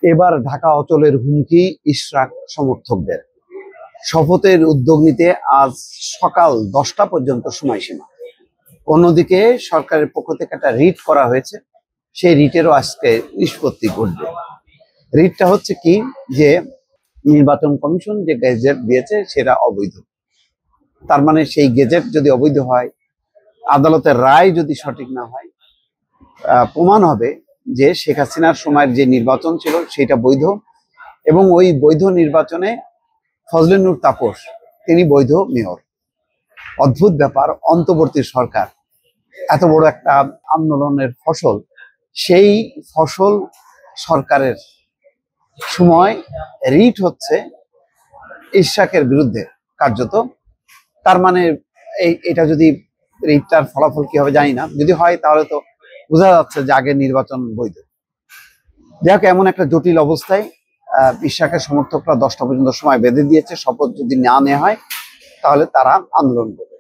এবার ঢাকা অচলের হুমকি ইশরাক সমর্থকদের। শপথের উদ্যোগ নিতে আজ সকাল 10টা পর্যন্ত সময়সীমা। অন্যদিকে সরকারের পক্ষ থেকে একটা রিট করা হয়েছে, সেই রিটেরও আজকে নিষ্পত্তি ঘটবে। রিটটা হচ্ছে কি, যে নির্বাচন কমিশন যে গেজেট দিয়েছে সেটা অবৈধ। তার মানে সেই গেজেট যদি অবৈধ হয়, আদালতের রায় যদি সঠিক না হয়, প্রমাণ হবে যে শেখ হাসিনার সময়ের যে নির্বাচন ছিল সেটা বৈধ, এবং ওই বৈধ নির্বাচনে ফজলে নূর তাপস তিনি বৈধ মেয়র। অদ্ভুত ব্যাপার, অন্তর্বর্তী সরকার এত বড় একটা আন্দোলনের ফসল, সেই ফসল সরকারের সময় রিট হচ্ছে ইশরাকের বিরুদ্ধে কার্যত। তার মানে এটা যদি রিটটার ফলাফল কি হবে জানি না, যদি হয় তাহলে তো বোঝা যাচ্ছে যে আগের নির্বাচন বৈধ। যাক, এমন একটা জটিল অবস্থায় ইশরাকের সমর্থকরা 10টা পর্যন্ত সময় বেঁধে দিয়েছে। শপথ যদি না নেওয়া হয় তাহলে তারা আন্দোলন করবে।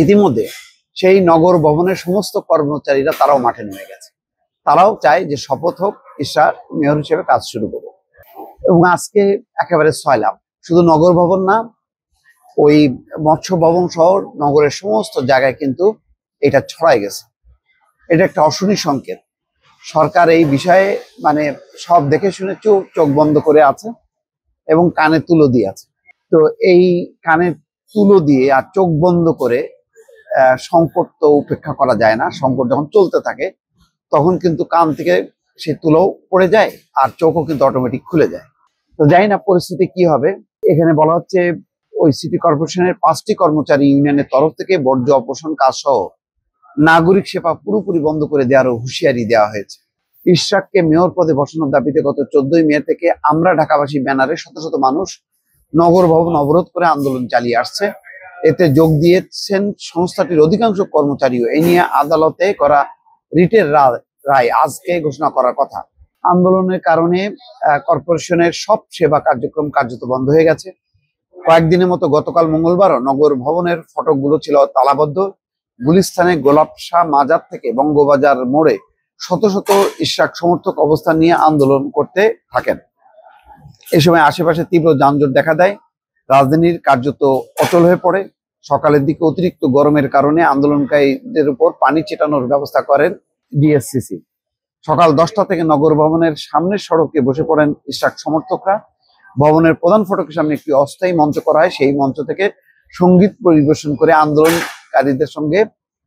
ইতিমধ্যে সেই নগর ভবনের সমস্ত কর্মচারীরা তারাও মাঠে নেমে গেছে। তারাও চায় যে শপথ হোক, ইশরাক মেয়র হিসেবে কাজ শুরু করবে। এবং আজকে একেবারে সয়লাব, শুধু নগর ভবন না, ওই মৎস্য ভবন সহ নগরের সমস্ত জায়গায় কিন্তু এটা ছড়াই গেছে। এটা একটা অশনি সংকেত। সরকার এই বিষয়ে মানে সব দেখে শুনে চোখ বন্ধ করে আছে এবং কানে তুলো দিয়ে আছে। তো এই কানে তুলো দিয়ে আর চোখ বন্ধ করে সংকট তো উপেক্ষা করা যায় না। সংকট যখন চলতে থাকে তখন কিন্তু কান থেকে সে তুলো পড়ে যায় আর চোখও কিন্তু অটোমেটিক খুলে যায়। তো জানি না পরিস্থিতি কি হবে। এখানে বলা হচ্ছে ওই সিটি কর্পোরেশনের 5টি কর্মচারী ইউনিয়নের তরফ থেকে বর্জ্য অপসারণ কাজ সহ নাগরিক সেবা পুরোপুরি বন্ধ করে দেওয়ারও হুঁশিয়ারি দেওয়া হয়েছে। ইশরাককে মেয়র পদে বসানোর দাবিতে গত 14ই মে থেকে আমরা ঢাকাবাসী ব্যানারে শত শত মানুষ নগর ভবন অবরোধ করে আন্দোলন চালিয়ে আসছে। এতে যোগ দিয়েছেন সংস্থাটির অধিকাংশ কর্মচারীও। এ নিয়ে আদালতে করা রিটের রায় আজকে ঘোষণা করার কথা। আন্দোলনের কারণে কর্পোরেশনের সব সেবা কার্যক্রম কার্যত বন্ধ হয়ে গেছে। কয়েকদিনের মতো গতকাল মঙ্গলবারও নগর ভবনের ফটকগুলো ছিল তালাবদ্ধ। গুলিস্তানে গোলাপশাহ মাজার থেকে বঙ্গবাজার মোড়ে শত শত ইশরাক সমর্থক অবস্থান নিয়ে আন্দোলন করতে থাকেন। এই সময় আশেপাশে তীব্র যানজট দেখা দেয়, রাজধানীর কার্যত অচল হয়ে পড়ে। সকালের দিকে অতিরিক্ত গরমের কারণে আন্দোলনকারীদের উপর পানি ছিটানোর ব্যবস্থা করেন ডিএসসিসি। সকাল 10টা থেকে নগর ভবনের সামনের সড়কে বসে পড়েন ইশরাক সমর্থকরা। ভবনের প্রধান ফটকের সামনে একটি অস্থায়ী মঞ্চ করা হয়। সেই মঞ্চ থেকে সঙ্গীত পরিবেশন করে আন্দোলনকারীদের সঙ্গে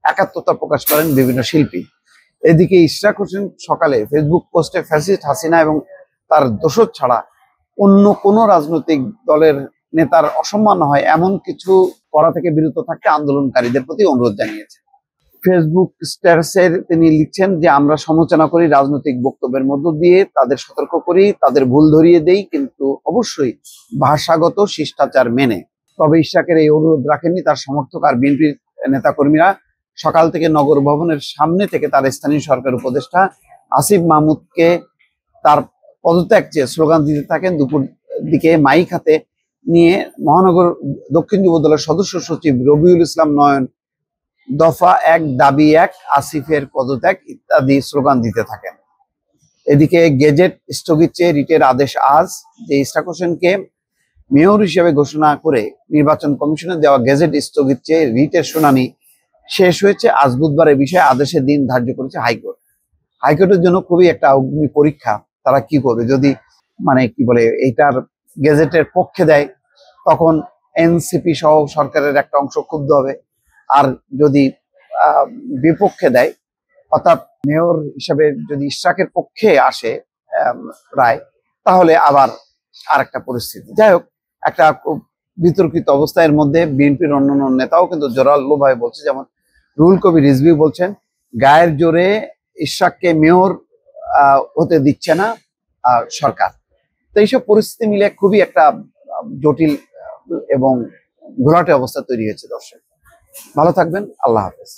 একাত্মতা প্রকাশ করেন বিভিন্ন শিল্পী। এদিকে ইশরাক হোসেন সকালে ফেসবুক পোস্টে ফ্যাসিস্ট হাসিনা এবং তার দোসর ছাড়া অন্য কোনো রাজনৈতিক দলের নেতার অসম্মান হয় এমন কিছু করা থেকে বিরত থাকতে আন্দোলনকারীদের প্রতি অনুরোধ জানিয়েছে। ফেসবুক স্ট্যাটাসে তিনি লিখছেন যে আমরা সমালোচনা করি, রাজনৈতিক বক্তব্যের মধ্য দিয়ে তাদের সতর্ক করি, তাদের ভুল ধরিয়ে দেই, কিন্তু অবশ্যই ভাষাগত শিষ্টাচার মেনে। তবে ইশরাকের এই অনুরোধ রাখেননি তার সমর্থক আর বিএনপির নেতাকর্মীরা। সকাল থেকে নগর ভবনের সামনে থেকে তার স্থানীয় সরকার উপদেষ্টা আসিফ মাহমুদকে তার পদত্যাগ চেয়ে স্লোগান দিতে থাকেন। দুপুর দিকে মাইক হাতে নিয়ে মহানগর দক্ষিণ যুব দলের সদস্য সচিব রবিউল ইসলাম নয়ন দফা 1 দাবি 1 আসিফের পদত্যাগ ইত্যাদি স্লোগান দিতে থাকেন। এদিকে গেজেট স্থগিত চেয়ে রিটের আদেশ আজ। যে ইশরাক হোসেনকে মেয়র হিসেবে ঘোষণা করে নির্বাচন কমিশনের দেওয়া গেজেট স্থগিত চেয়ে রিটের শুনানি শেষ হয়েছে আজ বুধবার। এ বিষয়ে আদেশের দিন ধার্য করেছে হাইকোর্ট। হাইকোর্টের জন্য খুবই একটা অগ্নি পরীক্ষা। তারা কি করবে, যদি মানে কি বলে এইটার গেজেটের পক্ষে দেয় তখন এনসিপি সহ সরকারের একটা অংশ ক্ষুব্ধ হবে, আর যদি বিপক্ষে দেয় অর্থাৎ মেয়র হিসাবে যদি ইশরাকের পক্ষে আসে রায়, তাহলে আবার আরেকটা পরিস্থিতি। যাই হোক, একটা বিতর্কিত অবস্থার মধ্যে বিএনপির অন্যান্য নেতাও কিন্তু জোরালোভাবে বলছে, যেমন রুহুল কবির রিজভী বলছেন গায়ের জোরে ইশরাককে মেয়র হতে দিচ্ছে না সরকার। তো এইসব পরিস্থিতি মিলে খুবই একটা জটিল এবং ঘোলাটে অবস্থা তৈরি হয়েছে। দর্শক ভালো থাকবেন, আল্লাহ হাফেজ।